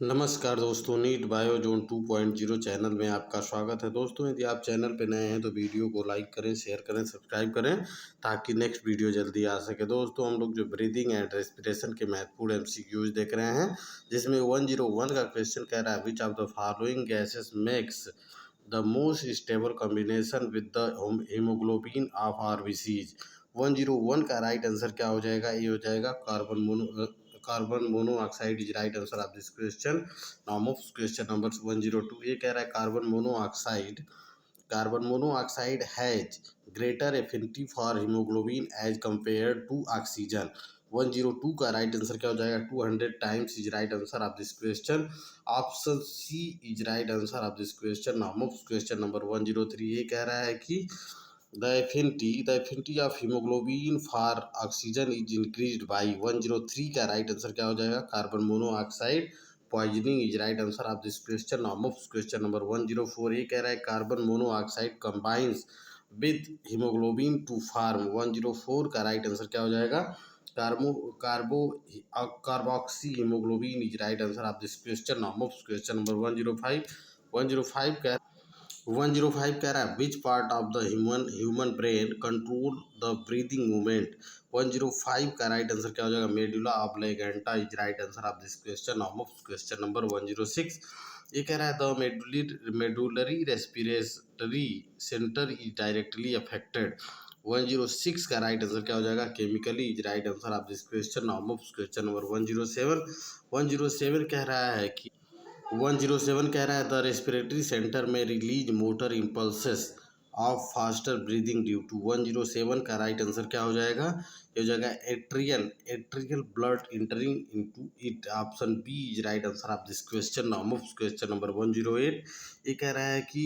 नमस्कार दोस्तों, NEET bio zone 2.0 channel में आपका स्वागत है। दोस्तों, यदि आप चैनल पर नए हैं तो वीडियो को लाइक करें, शेयर करें, सब्सक्राइब करें ताकि नेक्स्ट वीडियो जल्दी आ सके। दोस्तों, हम लोग जो ब्रीदिंग एंड रेस्पिरेशन के महत्वपूर्ण एमसीक्यूज देख रहे हैं, जिसमें 101 का क्वेश्चन कह रहा है which of the following gases makes the most stable combination with the haemoglobin of RBCs. 101 का राइट आंसर क्या हो जाएगा? ये हो जाएगा carbon monoxide is right answer of this question. Now move question number 102। ये कह रहा है carbon monoxide has greater affinity for haemoglobin as compare to oxygen. 102 का राइट आंसर क्या हो जाएगा? 200 times is right answer of this question. Option C is right answer of this question. Now move question number 103। ये कह रहा है कि the affinity of hemoglobin for oxygen is increased by 103 का राइट आंसर क्या हो जाएगा? Carbon monoxide poisoning is right answer of this question. Now move question number 104। ये कह रहा है carbon monoxide combines with haemoglobin to form. 104 का right answer क्या हो जाएगा? Carboxy haemoglobin is right answer of this question. Now move question number 105 का 105 कह रहा है which part of the human brain control the breathing movement. 105 का right answer क्या हो जाएगा? Medulla oblongata is right answer of this question. Now question number 106। ये कह रहा है the medullary respiratory centre is directly affected. 106 का राइट आंसर क्या हो जाएगा? Chemically is right answer of this question. Now question number 107। 107 कह रहा है कि 107 कह रहा है द रेस्पिरेटरी सेंटर में release motor impulses of faster breathing due to. 107 का राइट आंसर क्या हो जाएगा? ये हो जाएगा atrial blood entering into it. Option B is right answer of this question. Now move question number 108। ये कह रहा है कि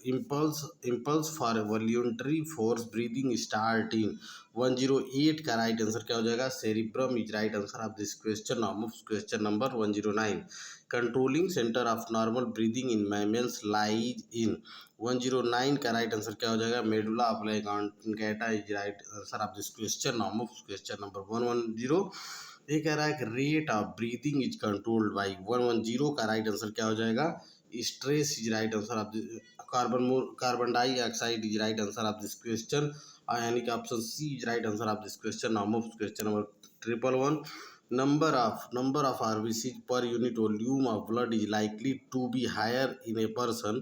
impulse for voluntary force breathing start in. 108 का राइट आंसर क्या हो जाएगा? Cerebrum is right answer of this question. Now move question number 109। Controlling centre of normal breathing in mammals lies in. 109 का राइट आंसर क्या हो जाएगा? Medulla oblongata is right answer of this question. Now move question number 110। ये कह रहा है कि rate of breathing is controlled by. 110 का राइट आंसर क्या हो जाएगा? Stress is right answer of carbon dioxide is right answer of this question, यानी कि option C is right answer of this question. Now move question number 111। Number of RBCs per unit volume of blood is likely to be higher in a person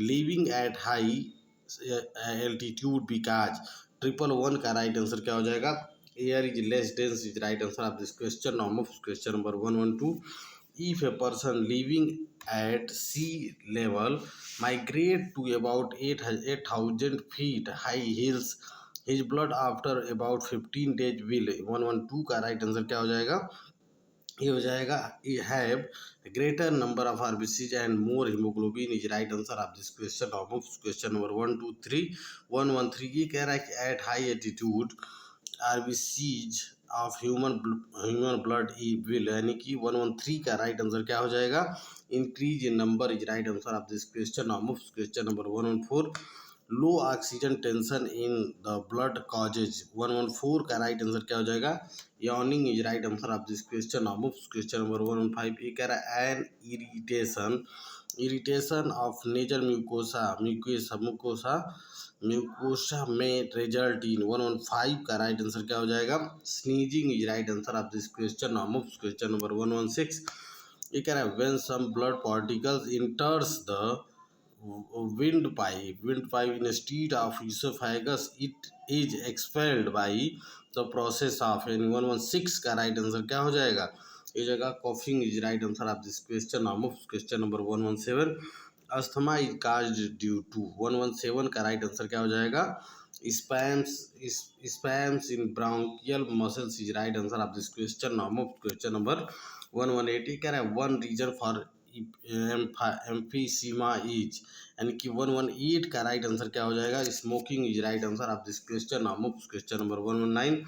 living at high altitude because 111 का right answer क्या हो जाएगा? Air is less dense is right answer of this question. Now move question number 112। If a person living at sea level migrate to about 8,000 feet high hills, his blood after about 15 days will। 112 का right answer क्या हो जाएगा? ये हो जाएगा ये have greater number of RBCs and more haemoglobin is right answer of this question. Of question number 123। 113 ये कह रहा है कि at high attitude RBCs of human blood will, यानी कि 113 का राइट आंसर क्या हो जाएगा? Increase in number is right answer of this question. Of question number 114। Low oxygen tension in the blood causes. 114 का राइट आंसर क्या हो जाएगा? Yawning is right answer of this question. Now question number 115। ये कह रहा है an irritation of nasal mucosa में result in. 115 का राइट आंसर क्या हो जाएगा? Sneezing is right answer of this question. Now question number 116। ये कह रहा है when some blood particles enters the windpipe instead of esophagus, it is expelled by the process of। यानी 116 का राइट आंसर क्या हो जाएगा? ये जगह coughing is right answer of this question. Now question number 117। Asthma is caused due to. 117 का right answer क्या हो जाएगा? Spasms in bronchial muscles is right answer of this question. Now question number 118 कह रहा है one reason for emphysema is, यानी कि 118 का राइट आंसर क्या हो जाएगा? Smoking is right answer of this question. Now question number 119।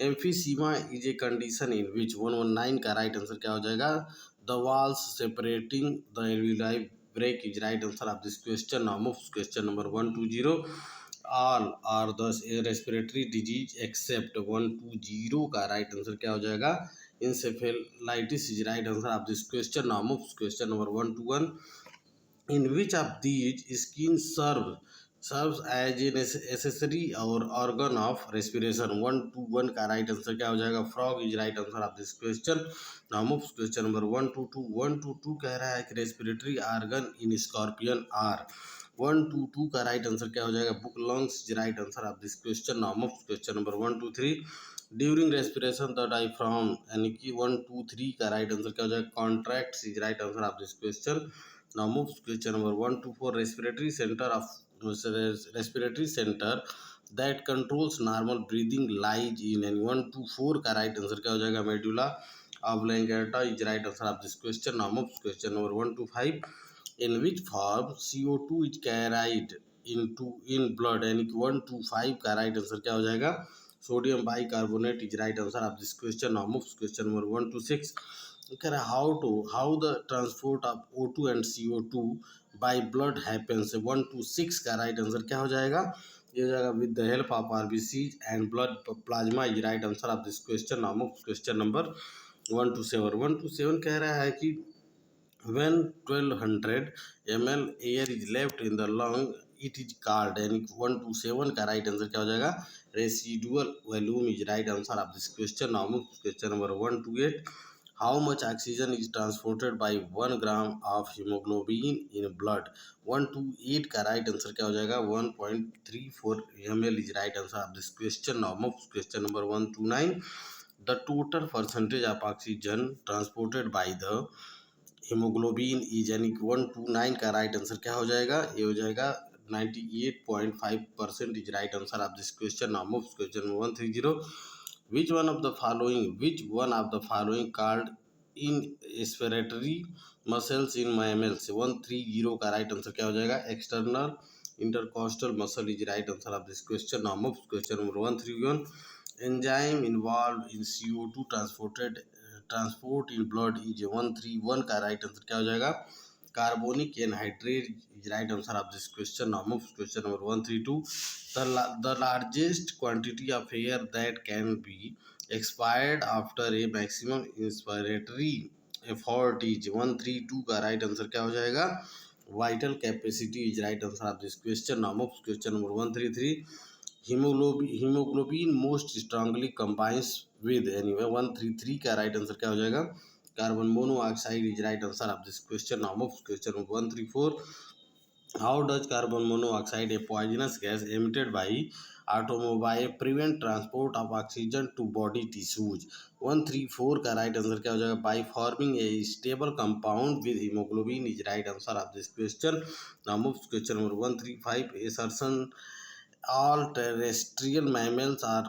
Emphysema is a condition in which. 119 का राइट आंसर क्या हो जाएगा? The walls separating the alveoli break is right answer of this question. Now question number 120। All are the respiratory diseases except. 120 का right answer क्या हो जाएगा? encephalitis is right answer of this question. Now move question number 1 to 1. In which of these skin serves as an accessory or organ of respiration? 1 to 1 का right answer क्या हो जाएगा? Frog is right answer of this question. Now move question number 1 to 2. 1 to 2 कह रहा है कि respiratory organ in scorpion are. 1 to 2 का right answer क्या हो जाएगा? Book lungs is right answer of this question. Now move question number 1 to 3. During respiration the diaphragm, यानी कि 1 2 3 का राइट आंसर क्या हो जाएगा? Contracts is right answer of this question. Now move question number 1 to 4. Respiratory center that controls normal breathing lies in, and 1 to 4 का right answer क्या हो जाएगा? Medulla oblongata is right answer of this question. Now move question number 1 to 5. In which form CO2 is carried in blood, यानी कि 1 to 5 का right answer क्या हो जाएगा? Sodium bicarbonate is right answer of this question. Now move question number 1 to 6. how the transport of O2 and CO2 by blood happens? 1 to 6 का right answer क्या हो जाएगा? ये हो जाएगा with the help of RBC and blood plasma is right answer of this question. Now move question number 1 to 7. 1 to 7 कह रहा है कि when 1200 ml air is left in the lung it is called, यानी 1 to 7 का right answer क्या हो जाएगा? Residual volume is right answer of this question. Now move question number 1 to 8. How much oxygen is transported by 1 gram of hemoglobin in blood? 1 to 8 का right answer क्या हो जाएगा? 1.34 ml is right answer of this question. Now move question number 1 to 9. The total percentage of oxygen transported by the hemoglobin is, यानी कि 1 to 9 का right answer क्या हो जाएगा? ये हो जाएगा 98.5% is right answer of this question. Now move question 130. Which one of the following called in respiratory muscles in mammals? 130 का राइट आंसर क्या हो जाएगा? External intercostal muscle is right answer of this question. Now move question number 131. Enzyme involve in CO2 transport in blood is 131 का right answer क्या हो जाएगा? Carbonic anhydrate is right answer of this question. Now move question number 132. The largest quantity of air that can be expired after a maximum inspiratory effort is 132 का right answer क्या हो जाएगा? Vital capacity is right answer of this question. Now move question number 133. Haemoglobin most strongly combines with, anyway 133 का right answer क्या हो जाएगा? Carbon monoxide is right answer of this question. Now move question number 134. How does carbon monoxide, a poisonous gas emitted by automobile, prevent transport of oxygen to body tissues? 134 का right answer क्या हो जाएगा? By forming a stable compound with hemoglobin is right answer of this question. Now move question number 135. Assertion all terrestrial mammals are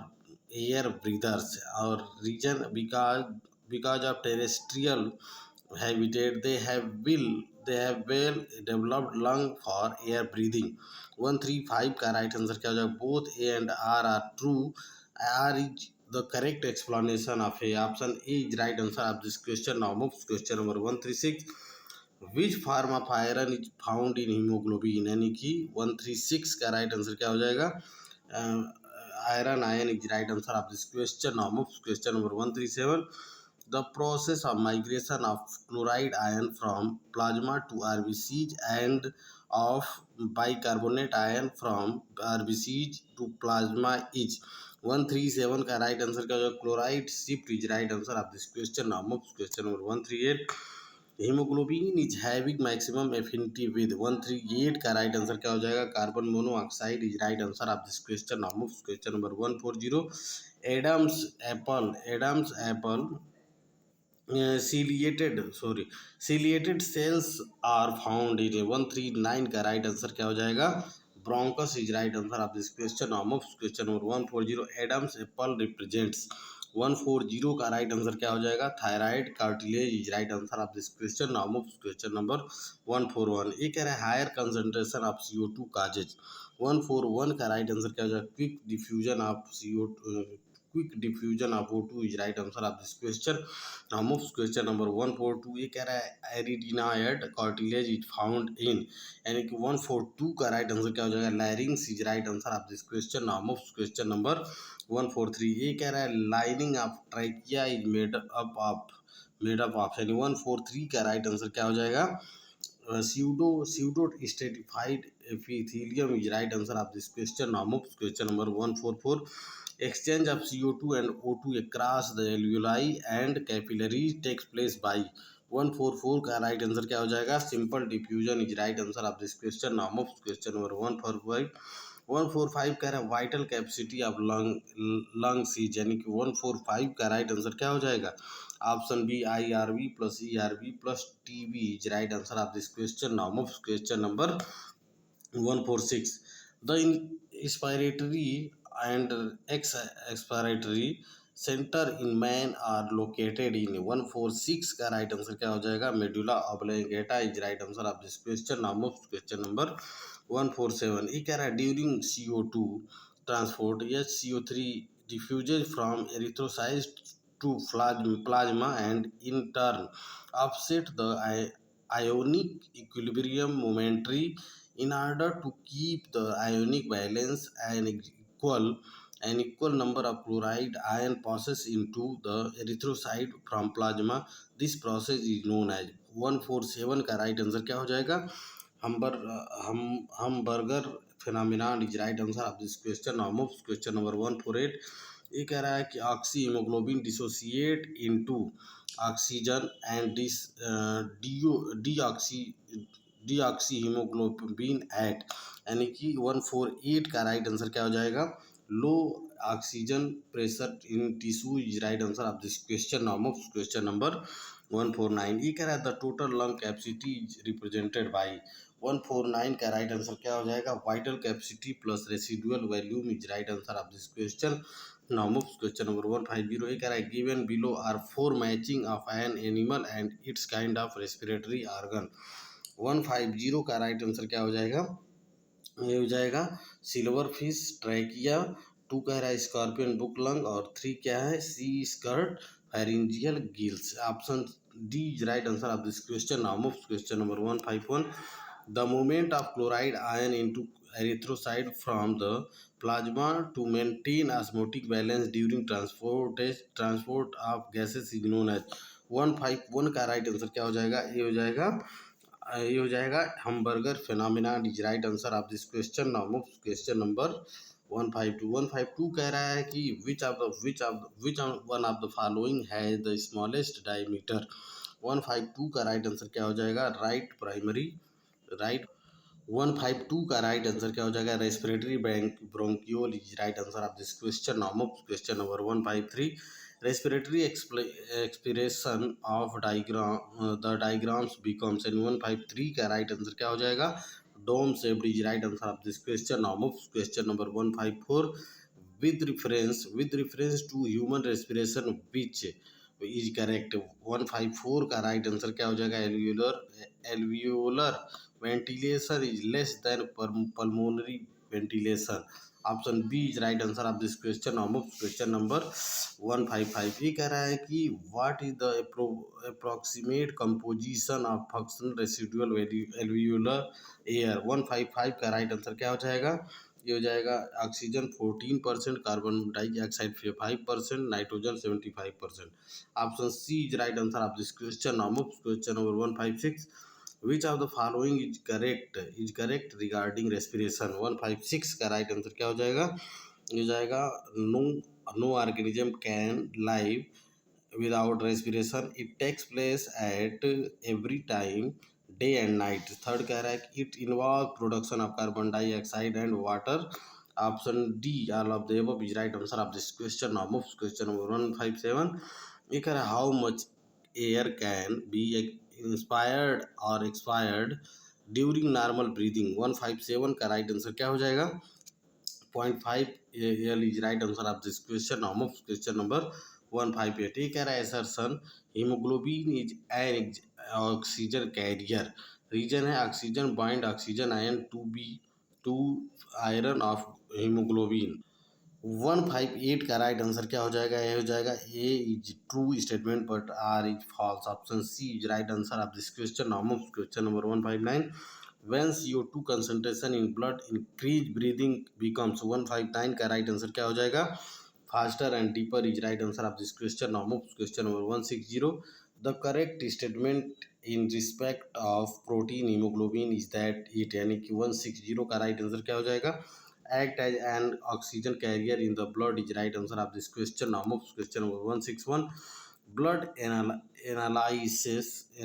air breathers. Our reason because of terrestrial habitat they have well developed lung for air breathing. 135 का right answer क्या हो जाएगा? Both A and R true. R is the correct explanation of A. Option A is right answer of this question. Now move question number 136. Which form of iron is found in haemoglobin, यानी कि 136 का right answer क्या हो जाएगा? Iron is right answer of this question. Now move question number 137. The process of migration of chloride ion from plasma to RBCs and of bicarbonate ion from RBCs to plasma is 137 का right answer क्या होगा? Chloride shift is right answer of this question. Now move question number 138. Haemoglobin is having maximum affinity with 138 का right answer क्या हो जाएगा? Carbon monoxide is right answer of this question. Now move question number 140. Adam's apple ciliated cells are found in 139 का right answer क्या हो जाएगा? Bronchus is right answer of this question. Now move question number 140. Adam's apple represents 140 का right answer क्या हो जाएगा? Thyroid cartilage is right answer of this question. Now move question number 141. ये कह रहा है higher concentration of CO2 causes. 141 का right answer क्या हो जाएगा? Quick diffusion of CO2 quick diffusion of O2 is right answer of this question. Now move question number 142. ये कह रहा है एरिडिनाइड कार्टिलेज इज फाउंड इन, यानी कि 142 का राइट आंसर क्या हो जाएगा, लैरिंग्स is right answer of this question. Now move question number 143. ये कह रहा है lining of trachea is made up of, यानी 143 का राइट आंसर क्या हो जाएगा, pseudo stratified epithelium is right answer of this question. Now move question number 144. Exchange of CO2 and O2 across the alveoli and capillaries takes place by, 144 का right answer क्या हो जाएगा, simple diffusion is right answer of this question. Now move question number 145 कह रहा है vital capacity of lungs is, यानी कि 145 का राइट आंसर क्या हो जाएगा, option B IRV plus ERV plus TB is right answer of this question. Now move question number 146. The inspiratory and expiratory center in man are located in, 146 का right answer क्या हो जाएगा, medulla oblongata is right answer of this question. Now move question number 147. ये कह रहा है during CO2 transport HCO3 diffuses from erythrocytes to plasma and in turn offset the ionic equilibrium momentary. In order to keep the ionic balance an equal number of chloride ion passes into the erythrocyte from plasma. This process is known as, 147 का right answer क्या हो जाएगा, hamburger phenomenon is right answer of this question. Now move question number 148. ये कह रहा है कि oxyhaemoglobin dissociate into oxygen and deoxyhaemoglobin at, यानी कि 148 का राइट आंसर क्या हो जाएगा, low oxygen pressure in tissue is right answer of this question. Now move question number 149. ये कह रहा है the total lung capacity is represented by, 149 का राइट आंसर क्या हो जाएगा, vital capacity plus residual volume is right answer of this question. Now move question number 150. ये कह रहा है given below are 4 matching of an animal and its kind of respiratory organ, 150 का right answer क्या हो जाएगा, ये हो जाएगा सिल्वर फिश ट्रैकिया, 2 कह रहा है स्कॉर्पियन बुक लंग, और 3 क्या है C skirt pharyngeal gills. Option D is right answer of this question. Now move question number 151. The movement of chloride ion into erythrocyte from the plasma to maintain osmotic balance during transport of gases is known as, 151 का right answer क्या हो जाएगा, ये हो जाएगा hamburger phenomena is right answer of this question. Now move question number 152 कह रहा है कि which one of the following has the smallest diameter, 152 का राइट आंसर क्या हो जाएगा, राइट प्राइमरी राइट 152 का राइट आंसर क्या हो जाएगा, respiratory bronchiole is right answer of this question. Now move question number 153. Respiratory expression of diagrams becomes, 153 का right answer क्या हो जाएगा, dome shaped is right answer of this question. Now move question number 154. With reference to human respiration which is correct, 154 का right answer क्या हो जाएगा, alveolar ventilation is less than pulmonary ventilation. Option B is right answer of this question. Now move question number 155. ये कह रहा है कि what is the approximate composition of functional residual alveolar air, 155 का right answer क्या हो जाएगा, ये हो जाएगा oxygen 14%, carbon dioxide 5%, nitrogen 75%. Option C is right answer of this question. Now move question number 156. Which of the following is correct regarding respiration, 156 का right answer क्या हो जाएगा, ये हो जाएगा no organism can live without respiration, it takes place at every time day and night. Third कह रहा है कि it involve production of carbon dioxide and water. Option D all of the above is right answer of this question. Now move question number 157. ये कह रहा है how much air can be inspired और expired during normal breathing, 157 का right answer क्या हो जाएगा, 0.5 L is right answer of this question. Now move question number 158. ये कह रहा है assertion haemoglobin is an oxygen carrier, reason है oxygen bind oxygen ion to iron of haemoglobin. 158 का राइट आंसर क्या हो जाएगा? ये हो जाएगा A is true statement but R is false. Option C is right answer of this question. Now move question number 159। When CO2 concentration in blood increase, breathing becomes 159 का right answer क्या हो जाएगा? Faster and deeper is right answer of this question. Now move question number 160. The correct statement in respect of protein hemoglobin is that it, यानी कि 160 का right answer क्या हो जाएगा? Act as an oxygen carrier in the blood is right answer of this question. Now move question number 161. Blood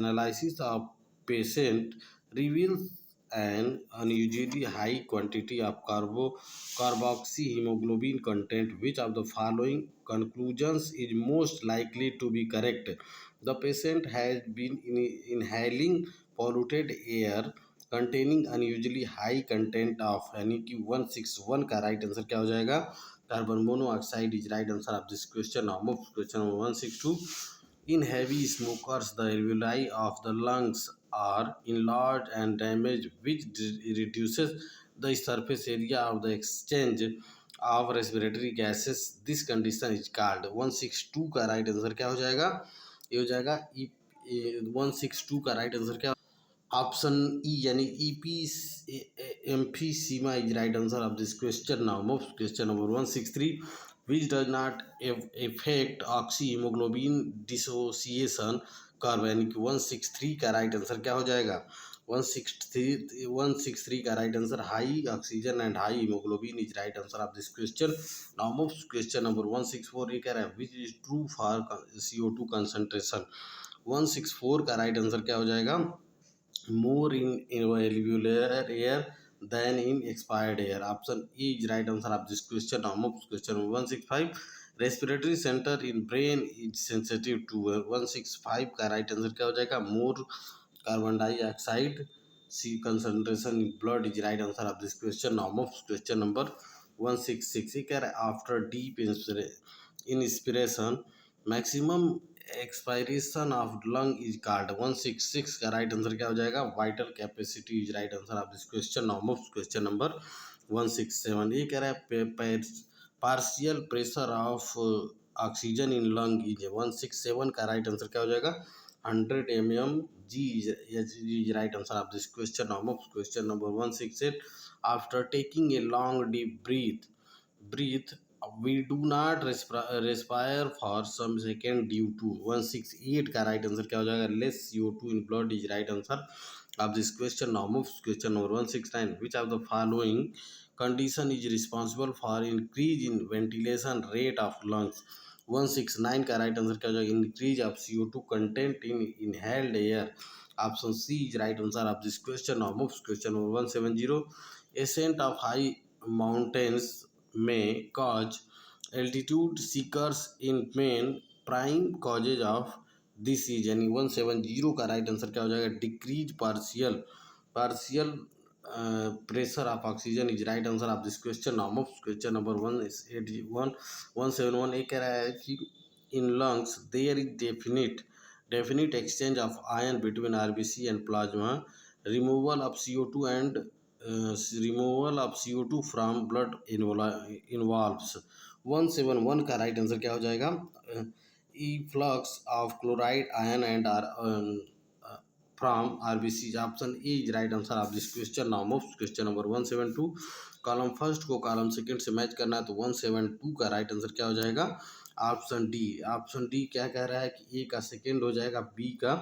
analysis of patient reveals an unusually high quantity of carboxyhemoglobin content. Which of the following conclusions is most likely to be correct? The patient has been inhaling polluted air containing unusually high content of, यानी कि 161 का right answer क्या हो जाएगा? Carbon monoxide is right answer of this question. Now move question number 162. In heavy smokers, the alveoli of the lungs are enlarged and damaged, which reduces the surface area of the exchange of respiratory gases. This condition is called। 162 का right answer क्या हो जाएगा? ये हो जाएगा 162 का right answer क्या? Option E यानी EP emphysema is right answer of this question. Now move question number 163। which does not affect oxy haemoglobin dissociation curve, यानी कि 163 का राइट आंसर क्या हो जाएगा? 163 का right answer high oxygen and high haemoglobin is right answer of this question. Now move question number 164। ये कह रहा है which is true for CO2 concentration. 164 का राइट आंसर क्या हो जाएगा? More in alveolar air than in expired air. Option A is right answer of this question. Now move question 165. Respiratory center in brain is sensitive to 165 का right answer क्या हो जाएगा? More carbon dioxide C concentration in blood is right answer of this question. Now move question number 166. ये कह रहा है after deep inspiration maximum expiration of lung is called. 166 का right answer क्या हो जाएगा? Vital capacity is right answer of this question. Now move question number 167। ये कह रहा है partial pressure of oxygen in lung is 167 का राइट आंसर क्या हो जाएगा? 100 mm G is right answer of this question. Now move question number 168। After taking a long deep breathe we do not respire for some second due to 168 का right answer क्या हो जाएगा? Less CO2 in blood is right answer of this question. Now move question number 169। Which of the following condition is responsible for increase in ventilation rate of lungs. 169 का right answer क्या हो जाएगा? Increase of CO2 content in inhaled air. Option C is right answer of this question. Now move question number 170। Ascent of high mountains may cause altitude seekers in main prime causes of this is, यानी 170 का right answer क्या हो जाएगा? Decrease partial pressure of oxygen is right answer of this question. Now move question number 171। ये कह रहा है कि in lungs there is definite exchange of ion between RBC and plasma. Removal of CO2 and removal of CO2 from blood involves 171 का right answer क्या हो जाएगा? efflux of chloride ion and from RBC. Option A is right answer of this question. Now move question number 172. Column first को column second से match करना है तो 172 का राइट आंसर क्या हो जाएगा? Option D. ऑप्शन डी क्या कह रहा है कि ए का सेकंड हो जाएगा, बी का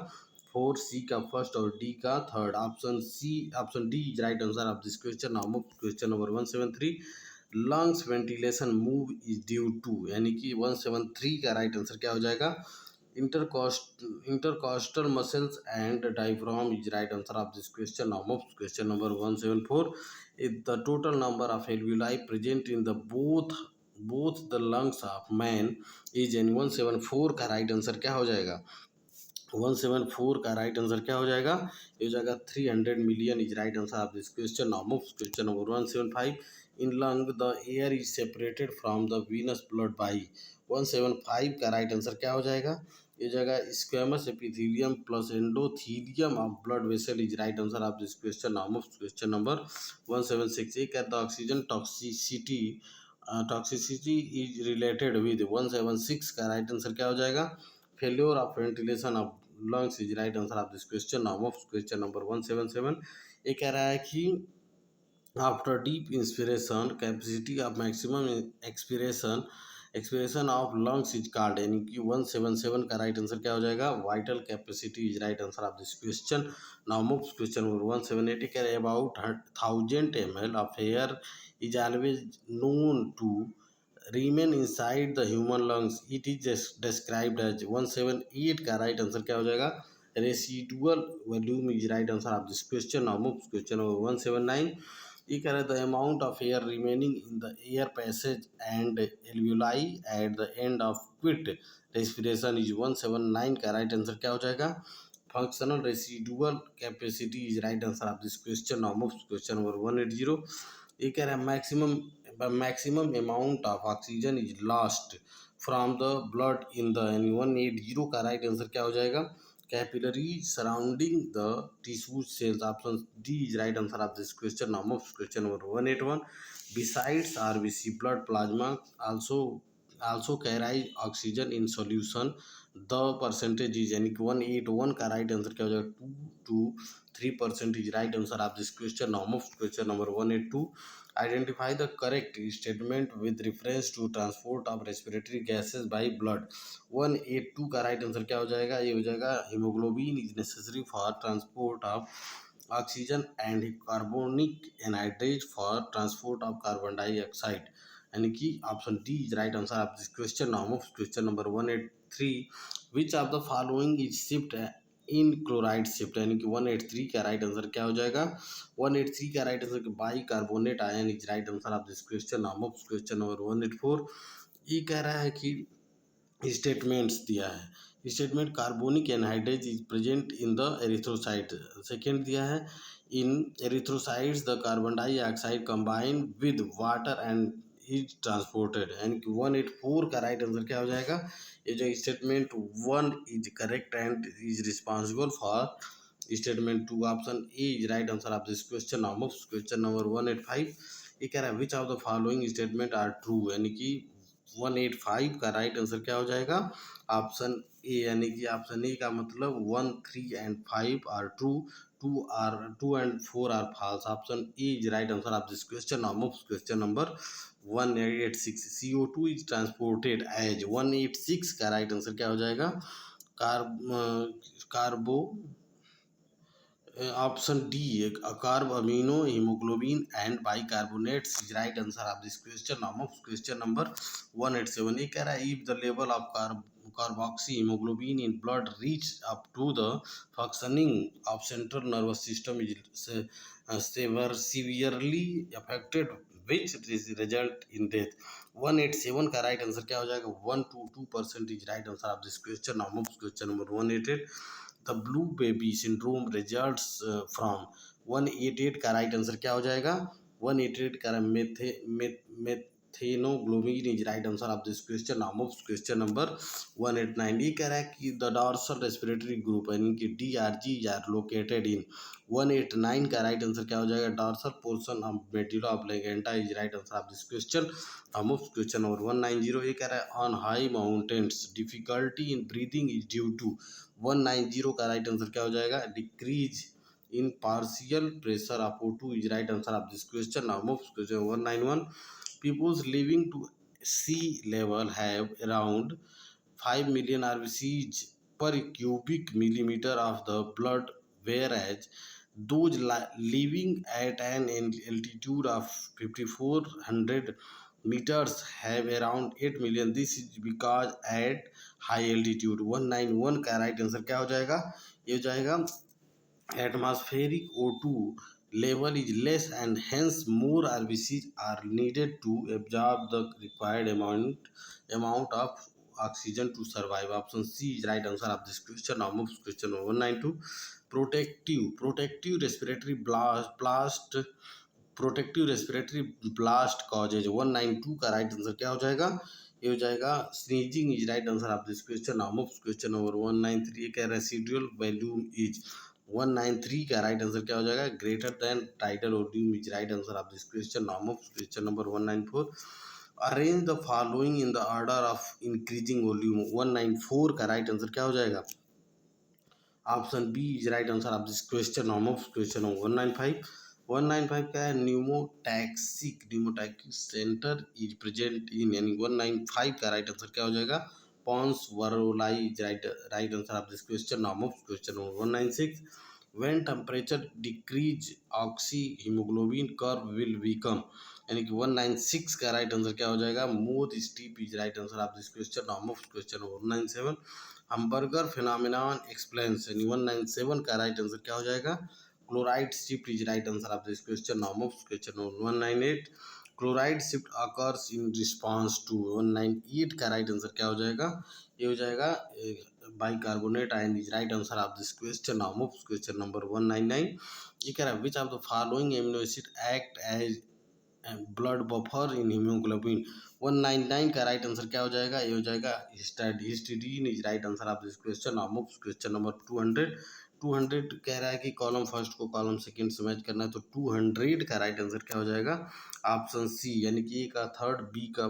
फोर्थ, सी का फर्स्ट और डी का third. Option D is right answer of this question. Now move question number 173। Lungs ventilation move is due to, यानी कि 173 का राइट आंसर क्या हो जाएगा? intercostal muscles and diaphragm is right answer of this question. Now move question number 174. If the total number of alveoli present in the both the lungs of man is in 174 का right answer क्या हो जाएगा? 174 का right answer क्या हो जाएगा? ये हो जाएगा 300 million is right answer of this question. Now move question number 175। In lung the air is separated from the venous blood by. 175 का राइट आंसर क्या हो जाएगा? ये जाएगा squamous epithelium plus endothelium of blood vessel is right answer of this question. Now move question number 176। एक the oxygen toxicity toxicity is related with 176 का right answer क्या हो जाएगा? Failure of ventilation of lungs is right answer of this question. Now of question number 177। ये कह रहा है कि after deep inspiration capacity of maximum expiration of lungs is called, यानी कि 177 का राइट आंसर क्या हो जाएगा? Vital capacity is right answer of this question. Now move question number 178 कह about 1000 ml of air is always known to remain inside the human lungs, it is just described as 178 का right answer क्या हो जाएगा? Residual volume is right answer of this question. Now move question number 179। ये कह रहा है the amount of air remaining in the air passage and alveoli at the end of quit respiration is 179 का right answer क्या हो जाएगा? Functional residual capacity is right answer of this question. Now move question number 180। ये कह रहा है maximum amount of oxygen is lost from the blood in the, यानी 180 का राइट आंसर क्या हो जाएगा? Capillary surrounding the tissue cells, option D is right answer of this question. Now move question number 181। Besides RBC blood plasma also carries oxygen in solution, the percentage is, यानी कि 181 का right answer क्या हो जाएगा? 2 to 3% is right answer of this question. Now move question number 182। Identify the correct statement with reference to transport of respiratory gases by blood. 182 का right answer क्या हो जाएगा? ये हो जाएगा haemoglobin is necessary for transport of oxygen and carbonic anhydride for transport of carbon dioxide, यानी कि option D is right answer of this question. Now move question number 183। Which of the following is shift in chloride shift, यानी कि 183 का right answer क्या हो जाएगा? 183 का right answer bicarbonate ion is right answer of this question. Now move question number 184। ये कह रहा है कि स्टेटमेंट्स दिया है, statement carbonic anhydrate is present in the erythrocyte. Second दिया है in erythrocytes the carbon dioxide combine with water and is transported, यानी कि 184 का राइट आंसर क्या हो जाएगा? ये जो statement 1 is correct and is responsible for statement 2, option A is right answer of this question. Now move question number 185। ये कह रहा है which of the following statement are true, यानी कि 185 का राइट आंसर क्या हो जाएगा? ऑप्शन ए, यानी कि ऑप्शन ए का मतलब 1, 3 and 5 are true, 2 and 4 are false, option A is right answer of this question. Now move question number 186। CO2 is transported as, 186 का राइट आंसर क्या हो जाएगा? Carbo option D carbaminohaemoglobin and bicarbonates is right answer of this question. Now of question number 187। ये कह रहा है if the level of carboxyhaemoglobin in blood reach up to the functioning of central nervous system is severely affected which result in death। 187 का right answer क्या हो जाएगा? 1 to 2% is right answer of this question. Now move question number 188। The blue baby syndrome results from, 188 का right answer क्या हो जाएगा? 188 का methaemoglobin is right answer of this question. Now move question number 189। ये कह रहा है कि द डॉर्सल रेस्पिरेटरी ग्रुप, यानी कि DRG आर लोकेटेड इन, 189 का राइट आंसर क्या हो जाएगा? Dorsal portion of medulla oblongata is right answer of this question. Now move question number 190। ये कह रहा है on high mountains difficulty in breathing is due to, 190 का राइट आंसर क्या हो जाएगा? Decrease in partial pressure of O2 is right answer of this question. Now move question 191। Peoples living to sea level have around 5 million RBCs per cubic millimeter of the blood, whereas those living at an altitude of 5400 meters have around 8 million। This is because at high altitude, 191 का right answer क्या हो जाएगा? ये हो जाएगा atmospheric O2 level is less and hence more RBCs are needed to absorb the required amount of oxygen to survive, option C is right answer of this question। Now move to question 192। protective respiratory blast protective respiratory blast causes, 192 का right answer क्या हो जाएगा? ये हो जाएगा sneezing is right answer of this question. Now move question number 193। क्या residual volume is, 193 का right answer क्या हो जाएगा? Greater than tidal volume is right answer of this question. Now move question number 194। Arrange the following in the order of increasing volume. 194 का right answer क्या हो जाएगा? Option B is right answer of this question. हम of question 195। 195 क्या है? Pneumotaxic centre is present in, यानी 195 का right answer क्या हो जाएगा? Pons varolii is right answer of this question. हम of question 196। When temperature decrease oxyhaemoglobin curve will weaken, यानी कि 196 का राइट आंसर क्या हो जाएगा? More steep is right answer of this question. हम of question 197। Hamburger phenomenon explains, यानी 197 का राइट आंसर क्या हो जाएगा? Chloride shift is right answer of this question. Now of question 198। Chloride shift occurs in response to, 198 का right answer क्या हो जाएगा? ये हो जाएगा bicarbonate ion is right answer of this question. Now of question number 199। ये कह रहा है which of the following amino acid act as blood buffer in haemoglobin. 199 का राइट आंसर क्या हो जाएगा? ये हो जाएगा histidine is right answer of this question. Question number 200। 200 कह रहा है कि कॉलम फर्स्ट को कॉलम सेकंड से मैच करना है, तो 200 का राइट आंसर क्या हो जाएगा? ऑप्शन सी, यानी कि ए का थर्ड, बी का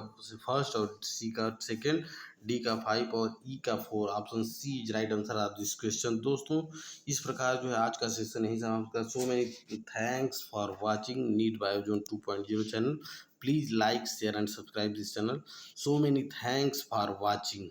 फर्स्ट और सी का सेकंड, डी का 5 और ई का 4। Option C is right answer of this question. दोस्तों इस प्रकार जो है आज का सेशन यही समाप्त कर। So many thanks for watching NEET Biozone 2.0 channel. Please like share and subscribe this channel. So many thanks for watching.